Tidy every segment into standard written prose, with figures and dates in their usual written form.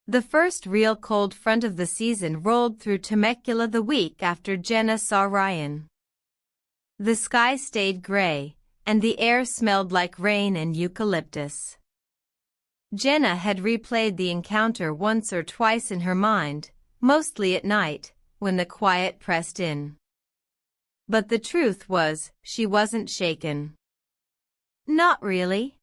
The first real cold front of the season rolled through Temecula the week after Jenna saw Ryan. The sky stayed gray, and the air smelled like rain and eucalyptus. Jenna had replayed the encounter once or twice in her mind, mostly at night, when the quiet pressed in. But the truth was, she wasn't shaken. Not really.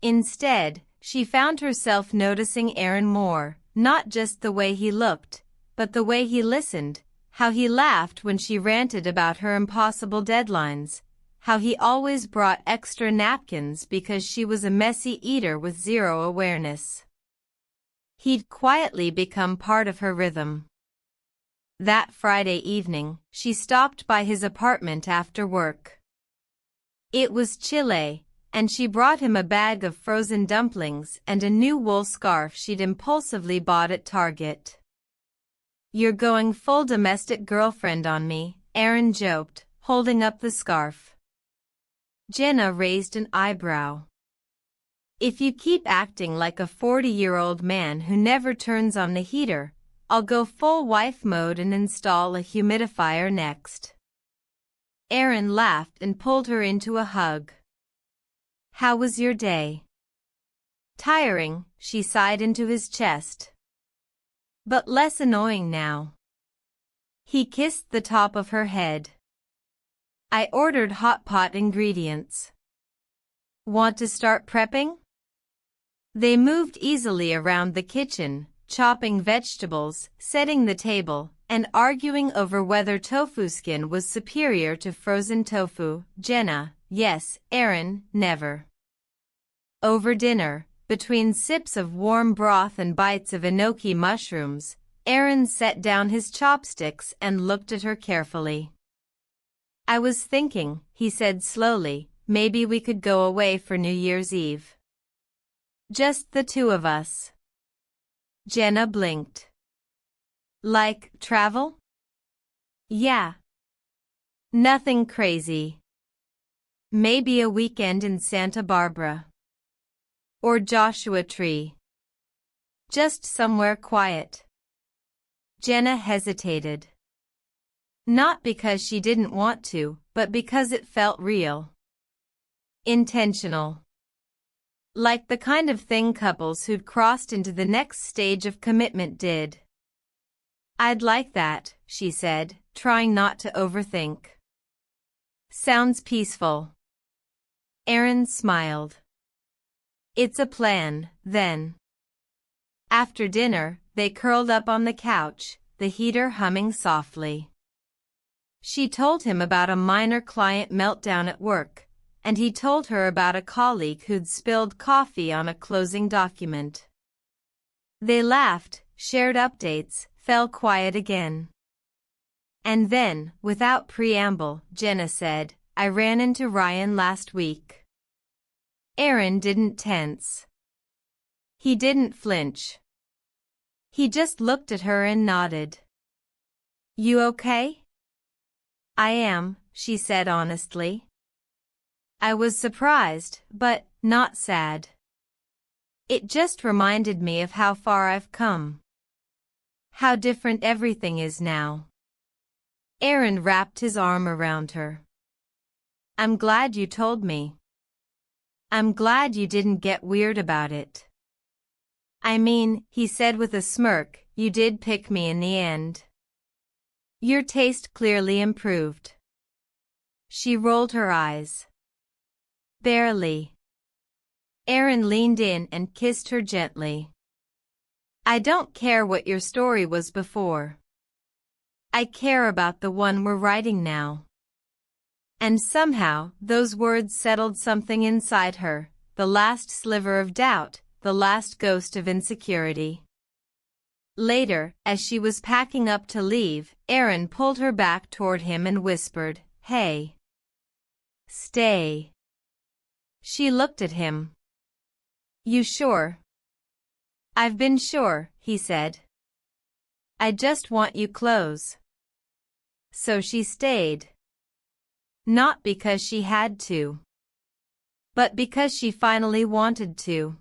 Instead, she found herself noticing Aaron more, not just the way he looked, but the way he listened, how he laughed when she ranted about her impossible deadlines, how he always brought extra napkins because she was a messy eater with zero awareness. He'd quietly become part of her rhythm. That Friday evening, she stopped by his apartment after work. It was chilly, and she brought him a bag of frozen dumplings and a new wool scarf she'd impulsively bought at Target. "You're going full domestic girlfriend on me," Aaron joked, holding up the scarf. Jenna raised an eyebrow. "If you keep acting like a 40-year-old man who never turns on the heater, I'll go full wife mode and install a humidifier next." Aaron laughed and pulled her into a hug. "How was your day?" "Tiring," she sighed into his chest. "But less annoying now." He kissed the top of her head. "I ordered hot pot ingredients. Want to start prepping?" They moved easily around the kitchen, chopping vegetables, setting the table, and arguing over whether tofu skin was superior to frozen tofu. Jenna, yes; Aaron, never. Over dinner, between sips of warm broth and bites of enoki mushrooms, Aaron set down his chopsticks and looked at her carefully. "I was thinking," he said slowly, "maybe we could go away for New Year's Eve. Just the two of us." Jenna blinked. "Like, travel?" "Yeah. Nothing crazy. Maybe a weekend in Santa Barbara. Or Joshua Tree. Just somewhere quiet." Jenna hesitated. Not because she didn't want to, but because it felt real. Intentional. Like the kind of thing couples who'd crossed into the next stage of commitment did. "I'd like that," she said, trying not to overthink. "Sounds peaceful." Aaron smiled. "It's a plan, then." After dinner, they curled up on the couch, the heater humming softly. She told him about a minor client meltdown at work, and he told her about a colleague who'd spilled coffee on a closing document. They laughed, shared updates, fell quiet again. And then, without preamble, Jenna said, "I ran into Ryan last week." Aaron didn't tense. He didn't flinch. He just looked at her and nodded. "You okay?" "I am," she said honestly. "I was surprised, but not sad. It just reminded me of how far I've come. How different everything is now." Aaron wrapped his arm around her. "I'm glad you told me. I'm glad you didn't get weird about it." "I mean," he said with a smirk, "you did pick me in the end. Your taste clearly improved." She rolled her eyes. "Barely." Aaron leaned in and kissed her gently. "I don't care what your story was before. I care about the one we're writing now." And somehow, those words settled something inside her, the last sliver of doubt, the last ghost of insecurity. Later, as she was packing up to leave, Aaron pulled her back toward him and whispered, "Hey. Stay." She looked at him. "You sure?" "I've been sure," he said. "I just want you close." So she stayed. Not because she had to, but because she finally wanted to.